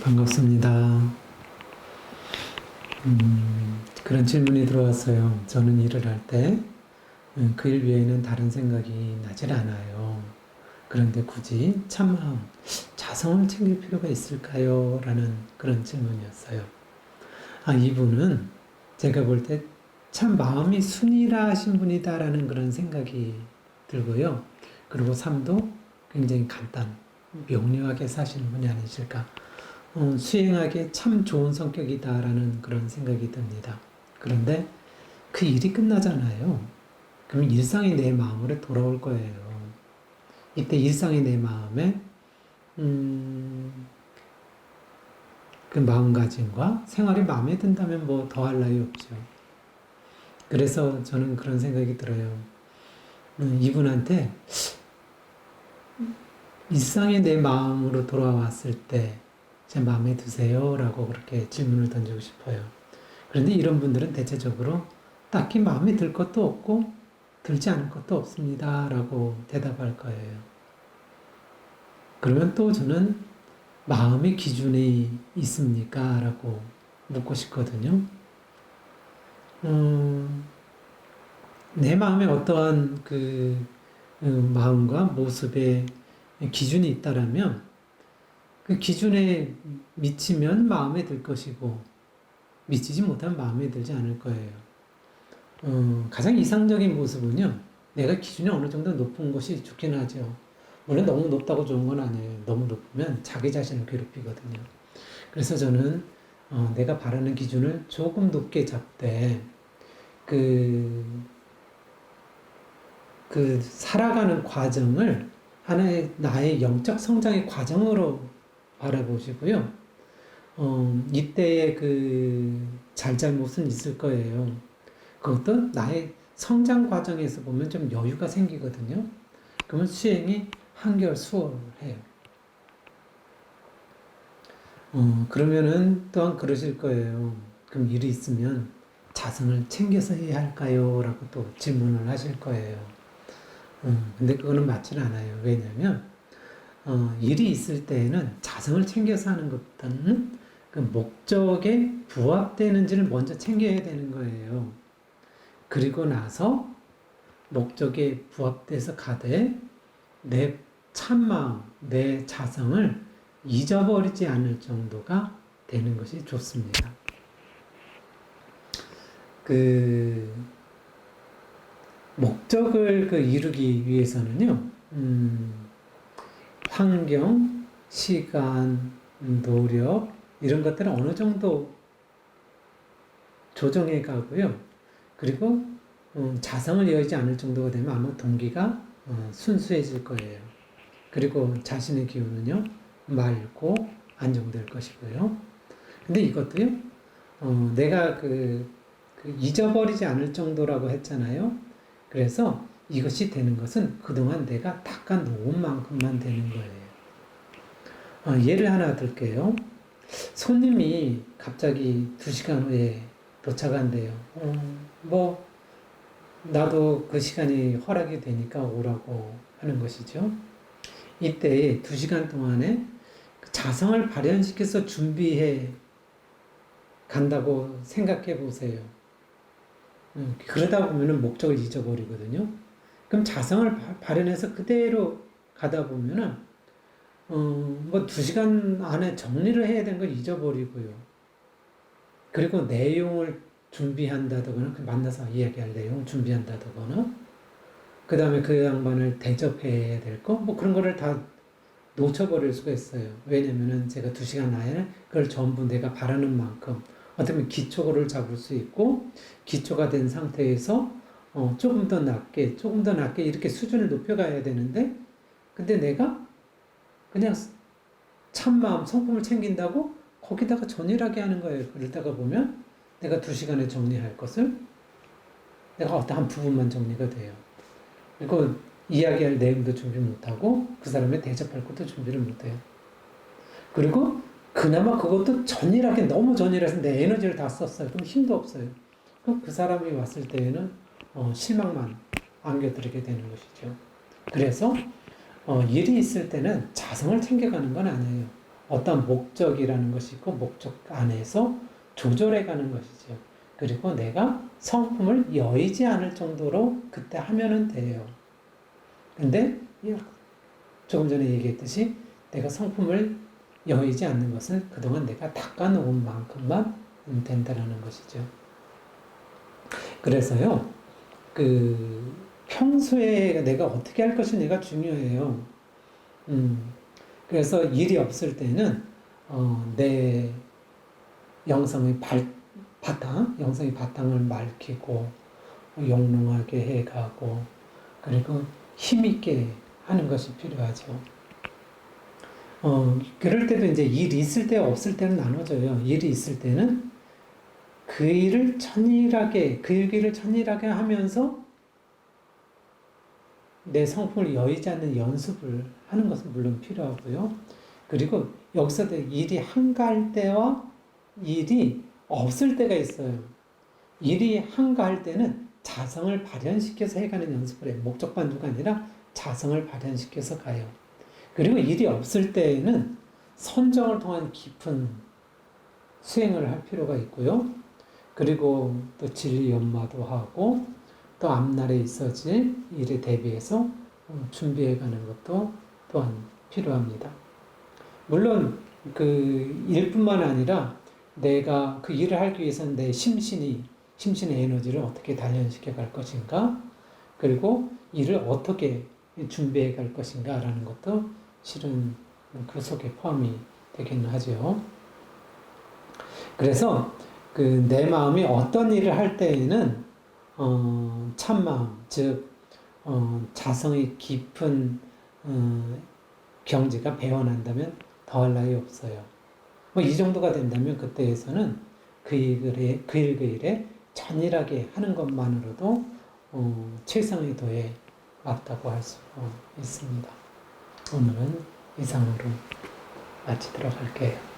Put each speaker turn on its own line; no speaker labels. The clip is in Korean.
반갑습니다. 그런 질문이 들어왔어요. 저는 일을 할 때, 그 일 외에는 다른 생각이 나질 않아요. 그런데 굳이 참마음, 자성을 챙길 필요가 있을까요? 라는 그런 질문이었어요. 이분은 제가 볼 때 참 마음이 순일하신 분이다라는 그런 생각이 들고요. 그리고 삶도 굉장히 명료하게 사시는 분이 아니실까. 수행하기에 참 좋은 성격이다라는 그런 생각이 듭니다. 그런데 그 일이 끝나잖아요. 그럼 일상이 내 마음으로 돌아올 거예요. 이때 일상이 내 마음에 그 마음가짐과 생활이 마음에 든다면 뭐 더할 나위 없죠. 그래서 저는 그런 생각이 들어요. 이분한테 일상이 내 마음으로 돌아왔을 때 제 마음에 드세요? 라고 그렇게 질문을 던지고 싶어요. 그런데 이런 분들은 대체적으로 딱히 마음에 들 것도 없고 들지 않을 것도 없습니다. 라고 대답할 거예요. 그러면 또 저는 마음의 기준이 있습니까? 라고 묻고 싶거든요. 내 마음에 어떠한 마음과 모습의 기준이 있다라면 그 기준에 미치면 마음에 들 것이고 미치지 못하면 마음에 들지 않을 거예요. 가장 이상적인 모습은요. 내가 기준이 어느 정도 높은 것이 좋긴 하죠. 물론 너무 높다고 좋은 건 아니에요. 너무 높으면 자기 자신을 괴롭히거든요. 그래서 저는 내가 바라는 기준을 조금 높게 잡되 살아가는 과정을 하나의 나의 영적 성장의 과정으로 바라보시고요. 이때의 잘잘못은 있을 거예요. 그것도 나의 성장 과정에서 보면 좀 여유가 생기거든요. 그러면 수행이 한결 수월해요. 그러면은 또한 그러실 거예요. 그럼 일이 있으면 자성을 챙겨서 해야 할까요? 라고 또 질문을 하실 거예요. 근데 그거는 맞지는 않아요. 왜냐면, 일이 있을 때에는 자성을 챙겨서 하는 것보다는 그 목적에 부합되는지를 먼저 챙겨야 되는 거예요. 그리고 나서 목적에 부합돼서 가되 내 참마음, 내 자성을 잊어버리지 않을 정도가 되는 것이 좋습니다. 목적을 이루기 위해서는요, 환경, 시간, 노력, 이런 것들은 어느 정도 조정해 가고요. 그리고 자성을 여의지 않을 정도가 되면 아마 동기가 순수해질 거예요. 그리고 자신의 기운은요, 맑고 안정될 것이고요. 근데 이것도요, 내가 잊어버리지 않을 정도라고 했잖아요. 그래서 이것이 되는 것은 그동안 내가 닦아놓은 만큼만 되는 거예요. 예를 하나 들게요. 손님이 갑자기 2시간 후에 도착한대요. 나도 그 시간이 허락이 되니까 오라고 하는 것이죠. 이때 2시간 동안에 자성을 발현시켜서 준비해 간다고 생각해 보세요. 그러다 보면은 목적을 잊어버리거든요. 그럼 자성을 발현해서 그대로 가다 보면은, 2시간 안에 정리를 해야 되는 걸 잊어버리고요. 그리고 내용을 준비한다거나, 만나서 이야기할 내용을 준비한다거나, 그 다음에 그 양반을 대접해야 될 거, 그런 거를 다 놓쳐버릴 수가 있어요. 왜냐면은 제가 2시간 안에 그걸 전부 내가 바라는 만큼, 어떻게 보면 기초를 잡을 수 있고, 기초가 된 상태에서, 조금 더 낮게 이렇게 수준을 높여가야 되는데, 근데 내가 그냥 참마음, 성품을 챙긴다고 거기다가 전일하게 하는 거예요. 그러다가 보면 내가 2시간에 정리할 것을 내가 어떤 한 부분만 정리가 돼요. 그리고 이야기할 내용도 준비 못하고 그 사람에 대접할 것도 준비를 못해요. 그리고 그나마 그것도 전일하게 너무 전일해서 내 에너지를 다 썼어요. 그럼 힘도 없어요. 그럼 그 사람이 왔을 때에는 실망만 안겨드리게 되는 것이죠. 그래서 일이 있을 때는 자성을 챙겨가는 건 아니에요. 어떤 목적이라는 것이 있고 목적 안에서 조절해 가는 것이죠. 그리고 내가 성품을 여의지 않을 정도로 그때 하면은 돼요. 근데 조금 전에 얘기했듯이 내가 성품을 여의지 않는 것은 그동안 내가 닦아놓은 만큼만 된다는 것이죠. 그래서요, 평소에 내가 어떻게 할 것이 내가 중요해요. 그래서 일이 없을 때는, 내 영성의 바탕을 맑히고, 영롱하게 해가고, 그리고 힘있게 하는 것이 필요하죠. 그럴 때도 이제 일이 있을 때 없을 때는 나눠져요. 일이 있을 때는 그 일을 천일하게, 그 일기를 천일하게 하면서 내 성품을 여의지 않는 연습을 하는 것은 물론 필요하고요. 그리고 여기서도 일이 한가할 때와 일이 없을 때가 있어요. 일이 한가할 때는 자성을 발현시켜서 해가는 연습을 해요. 목적반주가 아니라 자성을 발현시켜서 가요. 그리고 일이 없을 때에는 선정을 통한 깊은 수행을 할 필요가 있고요. 그리고 또 진리 연마도 하고 또 앞날에 있어질 일에 대비해서 준비해가는 것도 또한 필요합니다. 물론 그 일뿐만 아니라 내가 그 일을 하기 위해서는 내 심신의 에너지를 어떻게 단련시켜 갈 것인가, 그리고 일을 어떻게 준비해 갈 것인가라는 것도 실은 그 속에 포함이 되기는 하죠. 그래서 내 마음이 어떤 일을 할 때에는 참마음, 즉 자성의 깊은 경지가 배어난다면 더할 나위 없어요. 이 정도가 된다면 그때에서는 그 일에 전일하게 하는 것만으로도 최상의 도에 맞다고 할 수 있습니다. 오늘은 이상으로 마치도록 할게요.